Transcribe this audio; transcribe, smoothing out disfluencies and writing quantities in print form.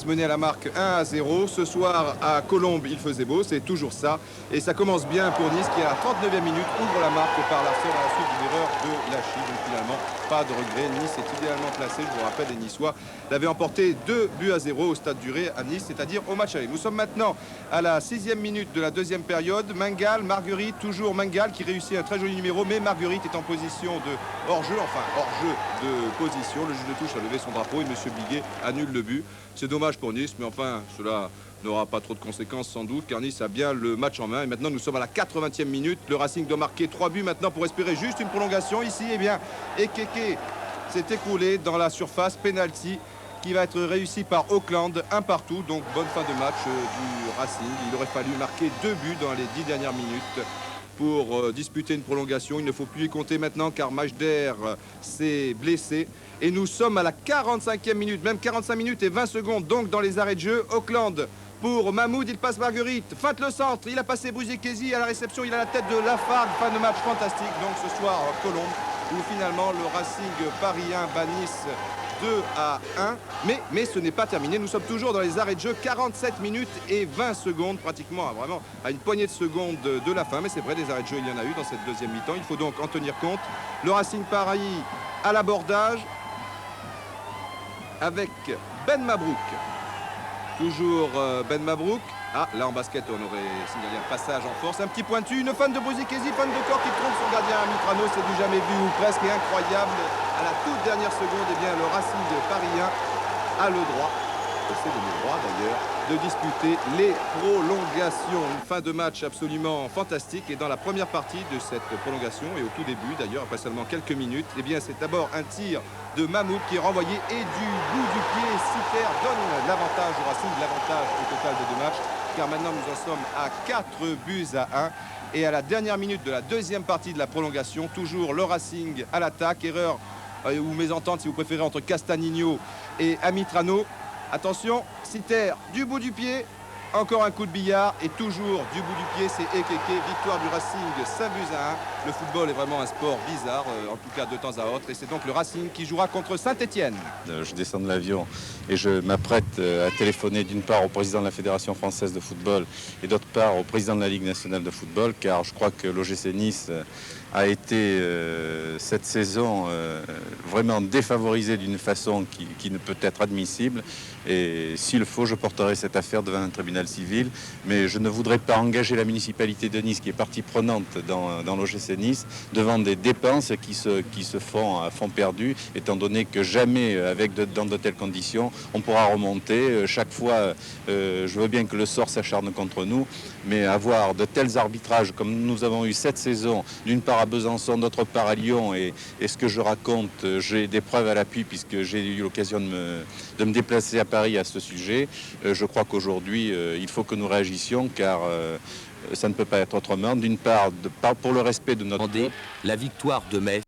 Nice menait à la marque 1-0. Ce soir, à Colombes, il faisait beau, c'est toujours ça. Et ça commence bien pour Nice qui, à la 39e minute, ouvre la marque par Larson à la suite d'une erreur de Lachy. Donc finalement, pas de regret. Nice est idéalement placé, je vous rappelle, les Niçois l'avaient emporté 2-0 au Stade du Ré à Nice, c'est-à-dire au match aller. Nous sommes maintenant à la 6e minute de la deuxième période. Mengal, Marguerite, toujours Mengal qui réussit un très joli numéro, mais Marguerite est en position de hors-jeu, enfin hors-jeu de position. Le juge de touche a levé son drapeau et M. Biguet annule le but. C'est dommage pour Nice, mais enfin, cela n'aura pas trop de conséquences sans doute, car Nice a bien le match en main. Et maintenant, nous sommes à la 80e minute. Le Racing doit marquer 3 buts maintenant pour espérer juste une prolongation. Ici, eh bien, Ekeke s'est écroulé dans la surface, penalty qui va être réussi par Auckland, un partout. Donc, bonne fin de match du Racing. Il aurait fallu marquer 2 buts dans les 10 dernières minutes pour disputer une prolongation. Il ne faut plus y compter maintenant car Majder s'est blessé. Et nous sommes à la 45e minute, même 45 minutes et 20 secondes, donc dans les arrêts de jeu. Auckland pour Mahmoud, il passe Marguerite, feinte le centre, il a passé Bruzekezi à la réception, il a la tête de Lafargue, fin de match fantastique. Donc ce soir, Colombes, où finalement le Racing parisien bat Nice 2-1, mais ce n'est pas terminé. Nous sommes toujours dans les arrêts de jeu, 47 minutes et 20 secondes, pratiquement vraiment à une poignée de secondes de la fin. Mais c'est vrai, des arrêts de jeu, il y en a eu dans cette deuxième mi-temps. Il faut donc en tenir compte. Le Racing Paris à l'abordage avec Ben Mabrouk. Toujours Ben Mabrouk. Ah, là en basket, on aurait signalé un passage en force. Un petit pointu, une fan de Bruzekezi, fan de corps qui trompe son gardien Mitrano. C'est du jamais vu ou presque, et incroyable. À la toute dernière seconde, eh bien, le Racing parisien a le droit, et c'est de mes droits d'ailleurs, de disputer les prolongations. Une fin de match absolument fantastique. Et dans la première partie de cette prolongation, et au tout début d'ailleurs, après seulement quelques minutes, eh bien, c'est d'abord un tir de Mahmoud qui est renvoyé et du bout du pied, Siter donne l'avantage au Racing, l'avantage au total des 2 matchs, car maintenant nous en sommes à 4 buts à 1. Et à la dernière minute de la deuxième partie de la prolongation, toujours le Racing à l'attaque, erreur ou mésentente si vous préférez entre Castagnino et Amitrano. Attention, Siter du bout du pied, encore un coup de billard et toujours du bout du pied, c'est Ekeke. Victoire du Racing 5 buts à 1. Le football est vraiment un sport bizarre, en tout cas de temps à autre, et c'est donc le Racing qui jouera contre Saint-Étienne. Je descends de l'avion et je m'apprête à téléphoner d'une part au président de la Fédération française de football et d'autre part au président de la Ligue nationale de football, car je crois que l'OGC Nice a été cette saison vraiment défavorisé d'une façon qui ne peut être admissible. Et s'il faut, je porterai cette affaire devant un tribunal civil. Mais je ne voudrais pas engager la municipalité de Nice, qui est partie prenante dans l'OGC Nice, devant des dépenses qui se font à fond perdu, étant donné que jamais, dans de telles conditions, on pourra remonter. Chaque fois, je veux bien que le sort s'acharne contre nous, mais avoir de tels arbitrages comme nous avons eu cette saison, d'une part à Besançon, d'autre part à Lyon, et ce que je raconte, j'ai des preuves à l'appui puisque j'ai eu l'occasion de me déplacer à Paris à ce sujet. Je crois qu'aujourd'hui, il faut que nous réagissions, car ça ne peut pas être autrement. D'une part, pour le respect de notre... La victoire de Metz